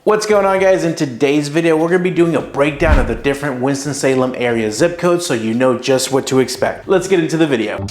What's going on, guys? In today's video, we're going to be doing a breakdown of the different Winston-Salem area zip codes so you know just what to expect. Let's get into the video.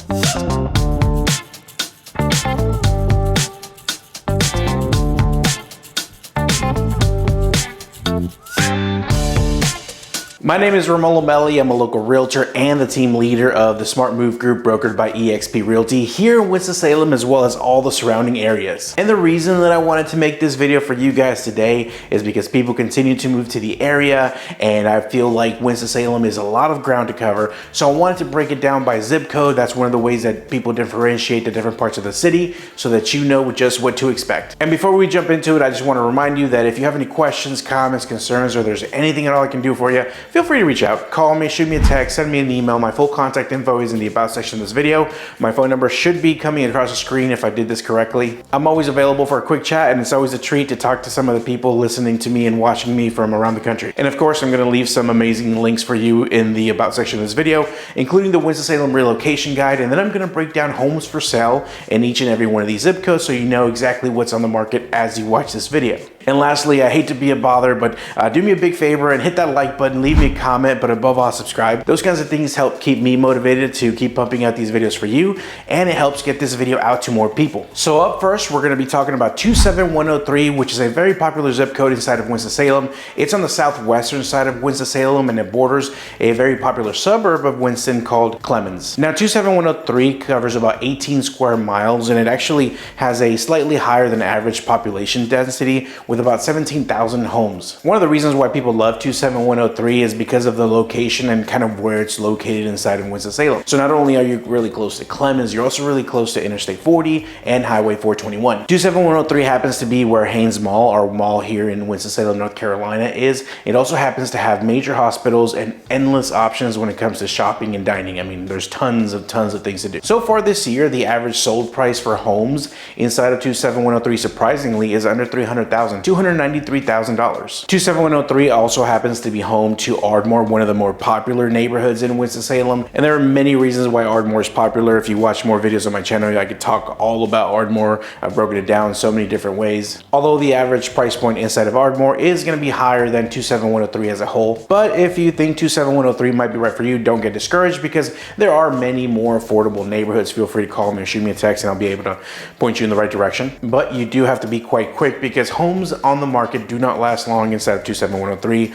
My name is Ramon Lomeli. I'm a local realtor and the team leader of the Smart Move Group brokered by eXp Realty here in Winston-Salem, as well as all the surrounding areas. And the reason that I wanted to make this video for you guys today is because people continue to move to the area, and I feel like Winston-Salem is a lot of ground to cover. So I wanted to break it down by zip code. That's one of the ways that people differentiate the different parts of the city so that you know just what to expect. And before we jump into it, I just want to remind you that if you have any questions, comments, concerns, or there's anything at all I can do for you, feel free to reach out. Call me, shoot me a text, send me an email. My full contact info is in the about section of this video. My phone number should be coming across the screen if I did this correctly. I'm always available for a quick chat, and it's always a treat to talk to some of the people listening to me and watching me from around the country. And of course, I'm going to leave some amazing links for you in the about section of this video, including the Winston-Salem relocation guide, and then I'm going to break down homes for sale in each and every one of these zip codes so you know exactly what's on the market as you watch this video. And lastly, I hate to be a bother, but do me a big favor and hit that like button, leave me a comment, but above all, subscribe. Those kinds of things help keep me motivated to keep pumping out these videos for you, and it helps get this video out to more people. So up first, we're going to be talking about 27103, which is a very popular zip code inside of Winston-Salem. It's on the southwestern side of Winston-Salem, and it borders a very popular suburb of Winston called Clemens. Now, 27103 covers about 18 square miles, and it actually has a slightly higher than average population density with about 17,000 homes. One of the reasons why people love 27103 is because of the location and kind of where it's located inside of Winston-Salem. So not only are you really close to Clemens, you're also really close to Interstate 40 and Highway 421. 27103 happens to be where Haynes Mall, our mall here in Winston-Salem, North Carolina, is. It also happens to have major hospitals and endless options when it comes to shopping and dining. I mean, there's tons of things to do. So far this year, the average sold price for homes inside of 27103, surprisingly, is under $300,000. $293,000. 27103 also happens to be home to Ardmore, one of the more popular neighborhoods in Winston-Salem. And there are many reasons why Ardmore is popular. If you watch more videos on my channel, I could talk all about Ardmore. I've broken it down so many different ways. Although the average price point inside of Ardmore is going to be higher than 27103 as a whole. But if you think 27103 might be right for you, don't get discouraged because there are many more affordable neighborhoods. Feel free to call me or shoot me a text and I'll be able to point you in the right direction. But you do have to be quite quick because homes on the market do not last long inside of 27103.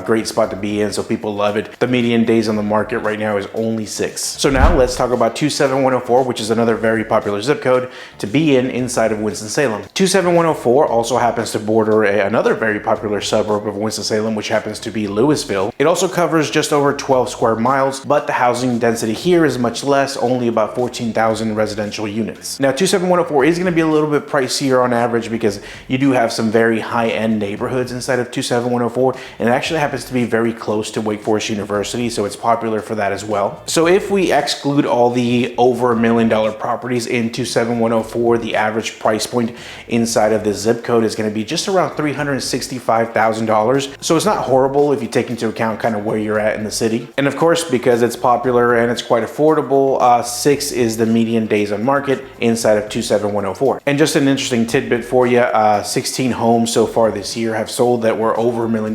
Great spot to be in, so people love it. The median days on the market right now is only 6. So now let's talk about 27104, which is another very popular zip code to be in inside of Winston-Salem. 27104 also happens to border another very popular suburb of Winston-Salem, which happens to be Louisville. It also covers just over 12 square miles, but the housing density here is much less, only about 14,000 residential units. Now 27104 is going to be a little bit pricier on average because you do have some very high-end neighborhoods inside of 27104, and it actually happens to be very close to Wake Forest University, so it's popular for that as well. So if we exclude all the over $1 million properties in 27104, the average price point inside of this zip code is going to be just around $365,000. So it's not horrible if you take into account kind of where you're at in the city. And of course, because it's popular and it's quite affordable, 6 is the median days on market inside of 27104. And just an interesting tidbit for you, 16 homes so far this year have sold that were over $1 million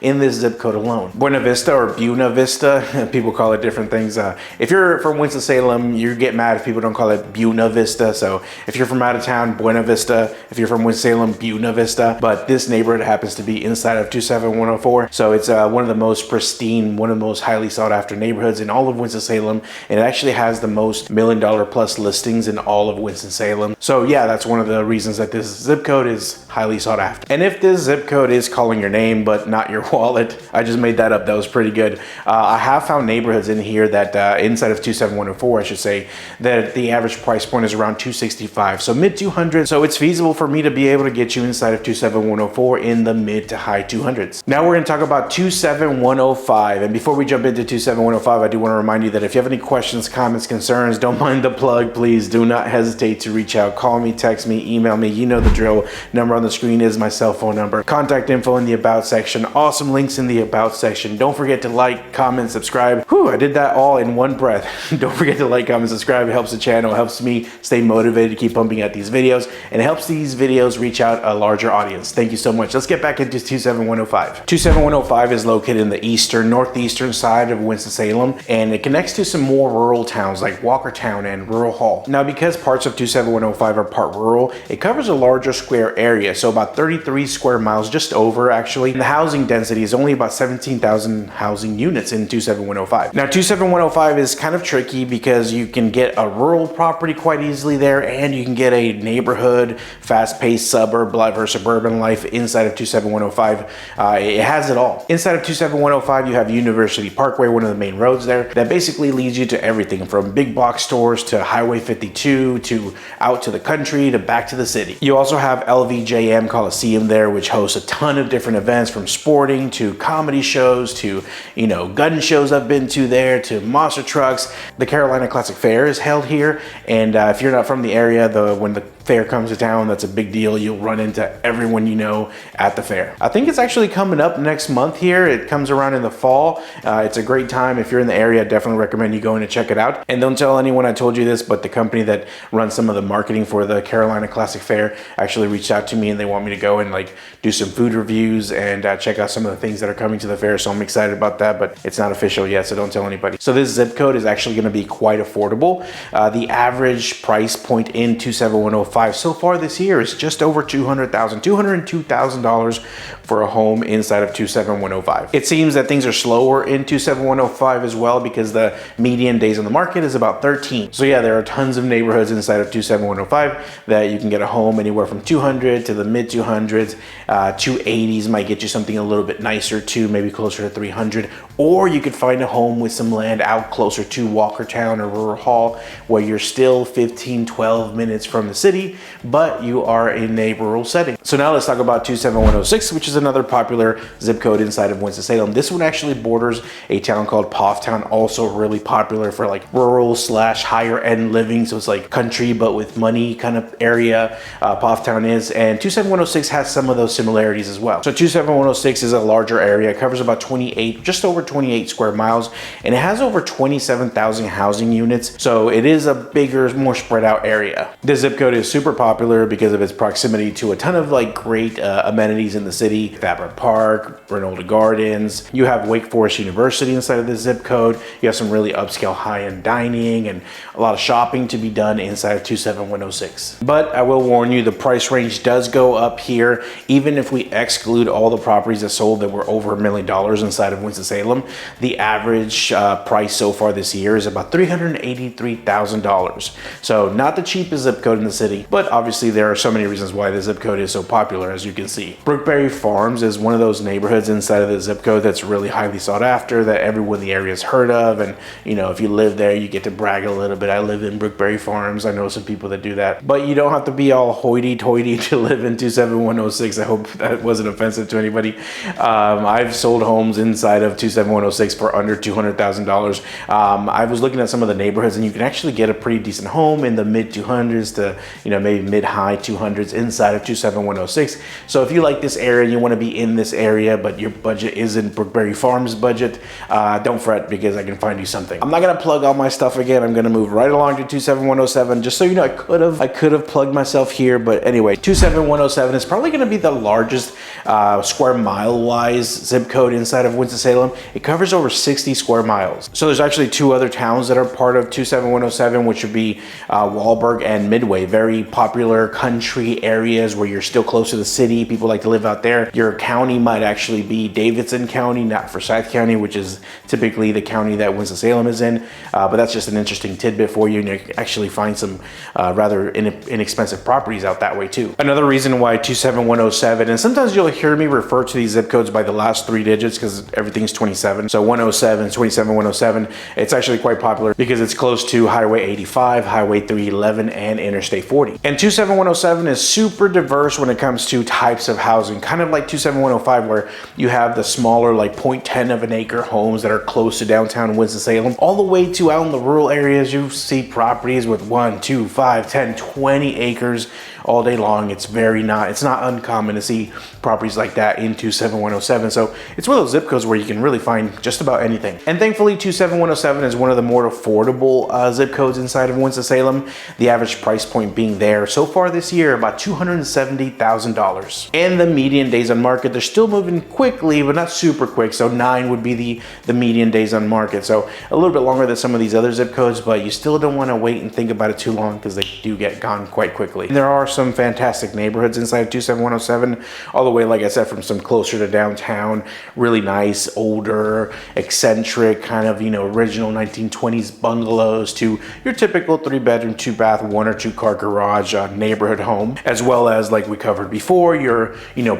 in this zip code alone. Buena Vista or Buena Vista, people call it different things. If you're from Winston-Salem, you get mad if people don't call it Buena Vista. So if you're from out of town, Buena Vista. If you're from Winston-Salem, Buena Vista. But this neighborhood happens to be inside of 27104. So it's one of the most pristine, one of the most highly sought after neighborhoods in all of Winston-Salem. And it actually has the most $1 million plus listings in all of Winston-Salem. So yeah, that's one of the reasons that this zip code is highly sought after. And if this zip code is calling your name but not your wallet, I just made that up, that was pretty good. I have found neighborhoods in here that inside of 27104, I should say, that the average price point is around $265, so mid 200s. So it's feasible for me to be able to get you inside of 27104 in the mid to high 200s. Now we're going to talk about 27105, and before we jump into 27105, I do want to remind you that if you have any questions, comments, concerns, don't mind the plug, please do not hesitate to reach out. Call me, text me, email me, you know the drill. Number on the screen screen is my cell phone number. Contact info in the about section. Awesome links in the about section. Don't forget to like, comment, subscribe. Whew, I did that all in one breath. Don't forget to like, comment, subscribe. It helps the channel, it helps me stay motivated to keep pumping out these videos, and it helps these videos reach out a larger audience. Thank you so much. Let's get back into 27105. 27105 is located in the northeastern side of Winston-Salem, and it connects to some more rural towns like Walkertown and Rural Hall. Now, because parts of 27105 are part rural, it covers a larger square area, so about 33 square miles, just over actually. And the housing density is only about 17,000 housing units in 27105. Now, 27105 is kind of tricky because you can get a rural property quite easily there, and you can get a neighborhood, fast-paced suburb life or suburban life inside of 27105. It has it all. Inside of 27105, you have University Parkway, one of the main roads there, that basically leads you to everything from big box stores to Highway 52 to out to the country to back to the city. You also have LVJM Coliseum there, which hosts a ton of different events, from sporting to comedy shows to, you know, gun shows I've been to there to monster trucks. The Carolina Classic Fair is held here, and if you're not from the area, when the fair comes to town, that's a big deal. You'll run into everyone you know at the fair. I think it's actually coming up next month here. It comes around in the fall. It's a great time. If you're in the area, I definitely recommend you going to check it out. And don't tell anyone I told you this, but the company that runs some of the marketing for the Carolina Classic Fair actually reached out to me, and they want me to go and like do some food reviews and check out some of the things that are coming to the fair. So I'm excited about that, but it's not official yet, so don't tell anybody. So this zip code is actually going to be quite affordable. The average price point in 27105 so far this year is just over $202,000 for a home inside of 27105. It seems that things are slower in 27105 as well, because the median days on the market is about 13. So yeah, there are tons of neighborhoods inside of 27105 that you can get a home anywhere from 200 to the mid 200s. 280s might get you something a little bit nicer too, maybe closer to 300. Or you could find a home with some land out closer to Walkertown or Rural Hall, where you're still 15-12 minutes from the city, but you are in a rural setting. So now let's talk about 27106, which is another popular zip code inside of Winston-Salem. This one actually borders a town called Pofftown, also really popular for like rural / higher end living. So it's like country but with money kind of area. Pofftown is, and 27106 has some of those similarities as well. So 27106 is a larger area. It covers about just over 28 square miles, and it has over 27,000 housing units. So it is a bigger, more spread out area. This zip code is super popular because of its proximity to a ton of like great amenities in the city. Fabric Park, Renolda Gardens. You have Wake Forest University inside of this zip code. You have some really upscale high-end dining and a lot of shopping to be done inside of 27106. But I will warn you, the price range does go up here. Even if we exclude all the properties that sold that were over $1 million inside of Winston-Salem, the average price so far this year is about $383,000. So not the cheapest zip code in the city, but obviously there are so many reasons why the zip code is so popular, as you can see. Brookberry Farms is one of those neighborhoods inside of the zip code that's really highly sought after, that everyone in the area has heard of. And you know, if you live there, you get to brag a little bit. I live in Brookberry Farms. I know some people that do that, but you don't have to be all hoity-toity to live in 27106. I hope that wasn't offensive to anybody. I've sold homes inside of 27106 for under $200,000. I was looking at some of the neighborhoods, and you can actually get a pretty decent home in the mid 200s to, you know, maybe mid-high 200s inside of 27106. So if you like this area and you want to be in this area, but your budget isn't Brookberry Farms budget, don't fret, because I can find you something. I'm not going to plug all my stuff again. I'm going to move right along to 27107. Just so you know, I could have plugged myself here, but anyway, 27107 is probably going to be the largest square mile wise zip code inside of Winston-Salem. It covers over 60 square miles. So there's actually two other towns that are part of 27107, which would be Wahlberg and Midway. Very popular country areas where you're still close to the city. People like to live out there. Your county might actually be Davidson County, not Forsyth County, which is typically the county that Winston-Salem is in. But that's just an interesting tidbit for you, and you can actually find some rather inexpensive properties out that way too. Another reason why 27107, and sometimes you'll hear me refer to these zip codes by the last three digits because everything's 27. So 107, 27107, it's actually quite popular because it's close to Highway 85, Highway 311, and Interstate 40. And 27107 is super diverse when it comes to types of housing, kind of like 27105, where you have the smaller, like 0.10 of an acre homes that are close to downtown Winston-Salem, all the way to out in the rural areas. You see properties with 1, 2, 5, 10, 20 acres, all day long. It's not uncommon to see properties like that in 27107. So it's one of those zip codes where you can really find just about anything. And thankfully 27107 is one of the more affordable zip codes inside of Winston-Salem. The average price point being there so far this year about $270,000. And the median days on market, they're still moving quickly, but not super quick. So 9 would be the median days on market. So a little bit longer than some of these other zip codes, but you still don't want to wait and think about it too long because they do get gone quite quickly. And there are some fantastic neighborhoods inside of 27107, all the way, like I said, from some closer to downtown, really nice, older, eccentric, kind of, original 1920s bungalows to your typical 3-bedroom, 2-bath, 1 or 2 car garage neighborhood home, as well as, like we covered before, your,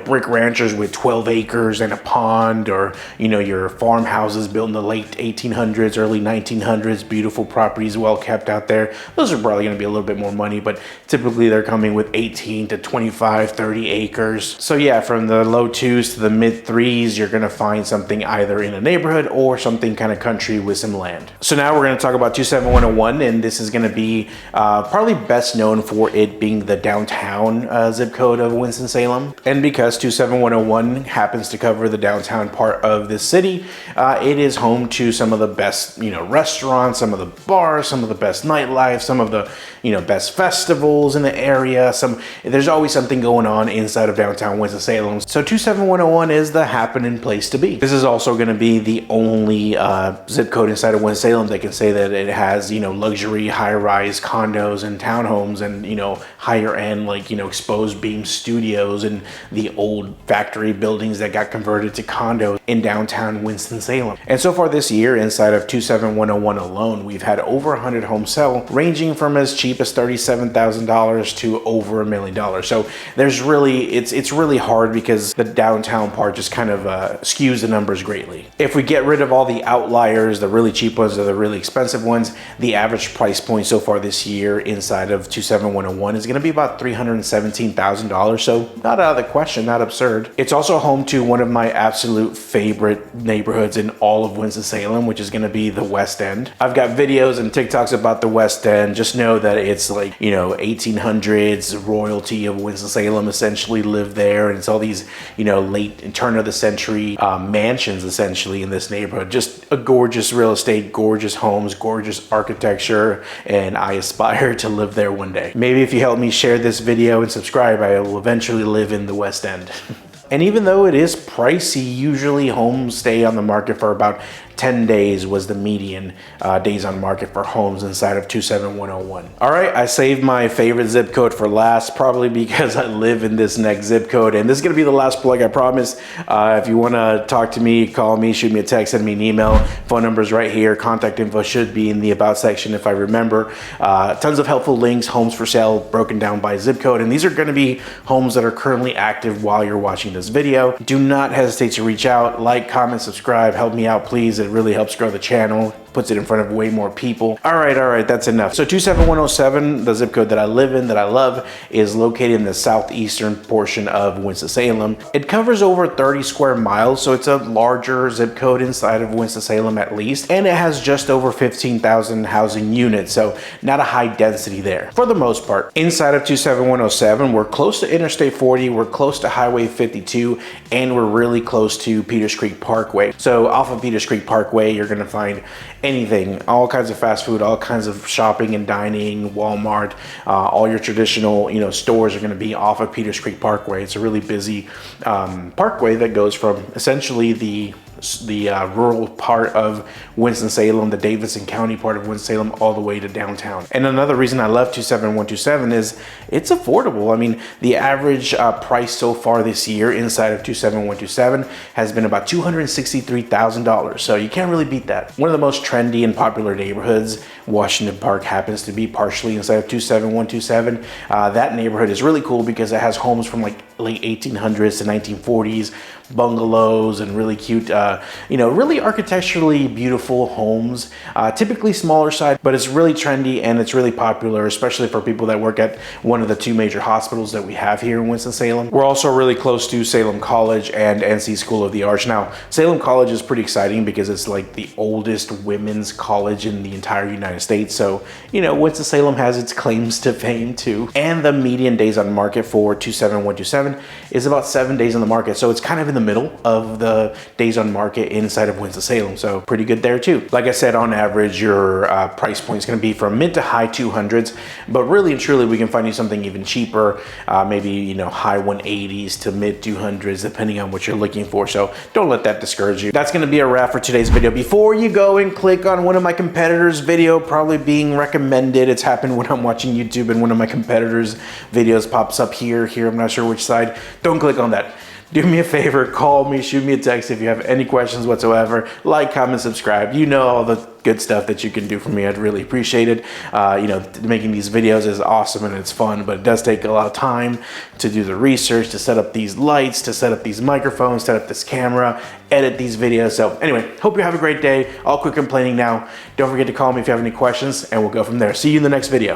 brick ranchers with 12 acres and a pond, or, your farmhouses built in the late 1800s, early 1900s, beautiful properties, well kept out there. Those are probably going to be a little bit more money, but typically they're coming with 18 to 25, 30 acres. So yeah, from the low 2s to the mid 3s, you're going to find something either in a neighborhood or something kind of country with some land. So now we're going to talk about 27101, and this is going to be probably best known for it being the downtown zip code of Winston-Salem. And because 27101 happens to cover the downtown part of this city, it is home to some of the best, restaurants, some of the bars, some of the best nightlife, some of the, best festivals in the area. There's always something going on inside of downtown Winston-Salem. So 27101 is the happening place to be. This is also going to be the only zip code inside of Winston-Salem that can say that it has, luxury high-rise condos and townhomes and, higher end, like, exposed beam studios and the old factory buildings that got converted to condos in downtown Winston-Salem. And so far this year, inside of 27101 alone, we've had over 100 homes sell, ranging from as cheap as $37,000 to over $1 million. So there's really, it's really hard because the downtown part just kind of skews the numbers greatly. If we get rid of all the outliers, the really cheap ones or the really expensive ones, the average price point so far this year inside of 27101 is going to be about $317,000. So not out of the question, not absurd. It's also home to one of my absolute favorite neighborhoods in all of Winston-Salem, which is going to be the West End. I've got videos and TikToks about the West End. Just know that it's like, 1800s royalty of Winston-Salem essentially lived there. And it's all these, late turn of the century mansions essentially in this neighborhood. Just a gorgeous real estate, gorgeous homes, gorgeous architecture, and I aspire to live there one day. Maybe if you help me share this video and subscribe, I will eventually live in the West End. And even though it is pricey, usually homes stay on the market for about 10 days was the median days on market for homes inside of 27101. All right, I saved my favorite zip code for last, probably because I live in this next zip code. And this is gonna be the last plug, I promise. If you wanna talk to me, call me, shoot me a text, send me an email. Phone number's right here. Contact info should be in the about section if I remember. Tons of helpful links, homes for sale, broken down by zip code. And these are gonna be homes that are currently active while you're watching this video. Do not hesitate to reach out, like, comment, subscribe, help me out, please. It really helps grow the channel, puts it in front of way more people. All right, that's enough. So 27107, the zip code that I live in, that I love, is located in the southeastern portion of Winston-Salem. It covers over 30 square miles, so it's a larger zip code inside of Winston-Salem at least, and it has just over 15,000 housing units, so not a high density there for the most part. Inside of 27107, we're close to Interstate 40, we're close to Highway 52, and we're really close to Peters Creek Parkway. So off of Peters Creek Parkway, you're gonna find anything, all kinds of fast food, all kinds of shopping and dining, Walmart, all your traditional, stores are going to be off of Peters Creek Parkway. It's a really busy parkway that goes from essentially the rural part of Winston-Salem, the Davidson County part of Winston-Salem, all the way to downtown. And another reason I love 27127 is it's affordable. I mean, the average price so far this year inside of 27127 has been about $263,000. So you can't really beat that. One of the most trendy and popular neighborhoods, Washington Park, happens to be partially inside of 27127. That neighborhood is really cool because it has homes from like late 1800s to 1940s bungalows and really cute, really architecturally beautiful homes, typically smaller side, but it's really trendy and it's really popular, especially for people that work at one of the two major hospitals that we have here in Winston-Salem. We're also really close to Salem College and NC School of the Arts. Now, Salem College is pretty exciting because it's like the oldest women's college in the entire United States. So, Winston-Salem has its claims to fame too. And the median days on market for 27127 is about 7 days on the market. So it's kind of in the middle of the days on market inside of Winston-Salem. So pretty good there too. Like I said, on average, your price point is going to be from mid to high 200s, but really and truly, we can find you something even cheaper, maybe, high 180s to mid 200s, depending on what you're looking for. So don't let that discourage you. That's going to be a wrap for today's video. Before you go and click on one of my competitors' video probably being recommended, it's happened when I'm watching YouTube and one of my competitors' videos pops up here, I'm not sure which side. Don't click on that. Do me a favor, call me, shoot me a text if you have any questions whatsoever. Like, comment, subscribe. You know all the good stuff that you can do for me. I'd really appreciate it. Making these videos is awesome and it's fun, but it does take a lot of time to do the research, to set up these lights, to set up these microphones, set up this camera, edit these videos. So anyway, hope you have a great day. I'll quit complaining now. Don't forget to call me if you have any questions and we'll go from there. See you in the next video.